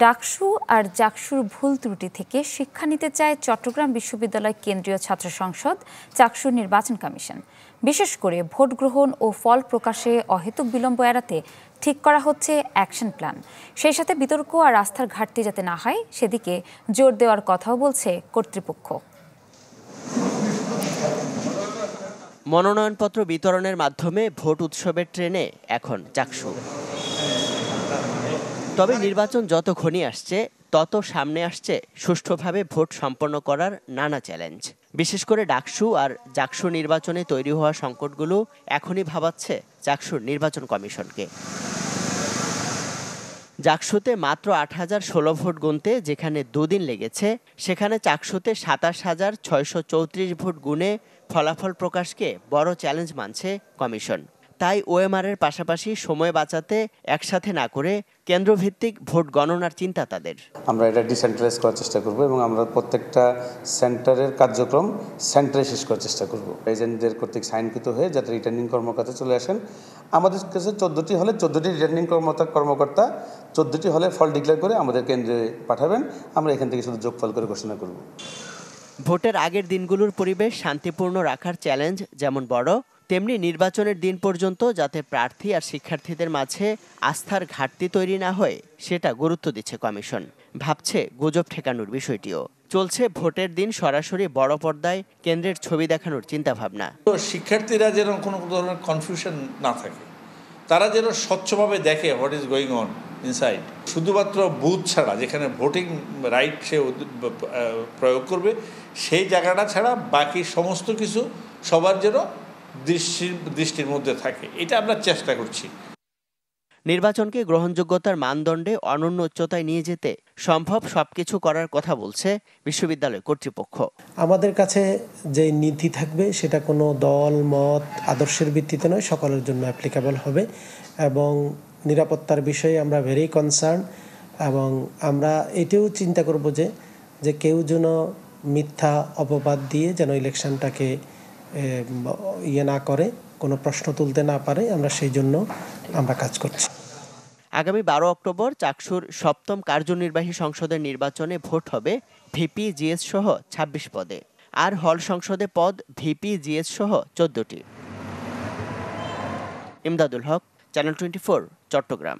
ডাকসু আর জাকসুর ভুল ত্রুটি থেকে শিক্ষা নিতে চায় চট্টগ্রাম বিশ্ববিদ্যালয় কেন্দ্রীয় ছাত্র সংসদ চাকসুর নির্বাচন কমিশন। বিশেষ করে ভোট গ্রহণ ও ফল প্রকাশে অহেতুক বিলম্ব এড়াতে ঠিক করা হচ্ছে অ্যাকশন প্ল্যান। সেই সাথে বিতর্ক আর আস্থার ঘাটতি যাতে না হয় সেদিকে জোর দেওয়ার কথাও বলছে কর্তৃপক্ষ। মনোনয়নপত্র বিতরণের মাধ্যমে ভোট উৎসবের ট্রেনে এখন চাকসু। তবে নির্বাচন যত ঘনিয়ে আসছে তত সামনে আসছে সুষ্ঠুভাবে ভোট সম্পন্ন করার নানা চ্যালেঞ্জ। বিশেষ করে ডাকসু আর জাকসু নির্বাচনে তৈরি হওয়া সংকটগুলো এখনই ভাবাচ্ছে চাকসুর নির্বাচন কমিশনকে। জাকসুতে মাত্র ৮,০১৬ ভোট গুনতে যেখানে দুদিন লেগেছে, সেখানে চাকসুতে ২৭,৬৩৪ ভোট গুনে ফলাফল প্রকাশকে বড় চ্যালেঞ্জ মানছে কমিশন। তাই ওএমআরের পাশাপাশি সময় বাঁচাতে একসাথে না করে কেন্দ্রভিত্তিক ভোট গণনার চিন্তা তাদের। আমরা এটা ডিসেন্ট্রালাইজ করার চেষ্টা করব এবং আমরা প্রত্যেকটা সেন্টারের কার্যক্রম সেন্টারে শেষ করার চেষ্টা করব। এজেন্টদের কর্তৃক সাইনকৃত হয়ে যাতে রিটার্নিং কর্মকর্তা চলে আসেন। আমাদের কাছে ১৪টি হলে ১৪টি রিটার্নিং কর্মকর্তা ১৪টি হলে ফল ডিক্লেয়ার করে আমাদের কেন্দ্রে পাঠাবেন। আমরা এখান থেকে শুধু যোগফল করে ঘোষণা করব। ভোটের আগের দিনগুলোর পরিবেশ শান্তিপূর্ণ রাখার চ্যালেঞ্জ যেমন বড়, তেমনি নির্বাচনের দিন পর্যন্ত যাতে প্রার্থী আর শিক্ষার্থীদের মাঝে আস্থার ঘাটতি তৈরি না হয় সেটা গুরুত্ব দিচ্ছে কমিশন। ভাবছে গুজব ঠেকানোর বিষয়টিও। চলছে ভোটের দিন সরাসরি বড় পর্দায় কেন্দ্রের ছবি দেখানোর চিন্তাভাবনা। শিক্ষার্থীরা যেন কোনো ধরনের কনফিউশন না থাকে, তারা যেন স্বচ্ছভাবে দেখে what is going on inside. শুধুমাত্র বুথ ছাড়া, যেখানে ভোটিং রাইট সে প্রয়োগ করবে, সেই জায়গাটা ছাড়া বাকি সমস্ত কিছু সবার যেন দৃষ্টির মধ্যে থাকে, এটা আমরা চেষ্টা করছি। নির্বাচনকে গ্রহণযোগ্যতার মানদণ্ডে অনন্য উচ্চতায় নিয়ে যেতে সম্ভব সবকিছু করার কথা বলছে বিশ্ববিদ্যালয় কর্তৃপক্ষ। আমাদের কাছে যে নীতি থাকবে সেটা কোনো দল মত আদর্শের ভিত্তিতে নয়, সকলের জন্য অ্যাপ্লিকেবল হবে এবং নিরাপত্তার বিষয়ে আমরা ভেরি কনসার্ন এবং আমরা এটাও চিন্তা করব যে কেউ যেন মিথ্যা অপবাদ দিয়ে যেন ইলেকশনটাকে না করে, কোনো প্রশ্ন তুলতে না পারে, আমরা সেই জন্য আমরা কাজ করছি। আগামী ১২ অক্টোবর চাকসুর ৭ম কার্যনির্বাহী সংসদের নির্বাচনে ভোট হবে ভিপি জিএস সহ ২৬ পদে, আর হল সংসদে পদ ভিপি জিএস সহ ১৪টি। ইমদাদুল হক, চ্যানেল 24, চট্টগ্রাম।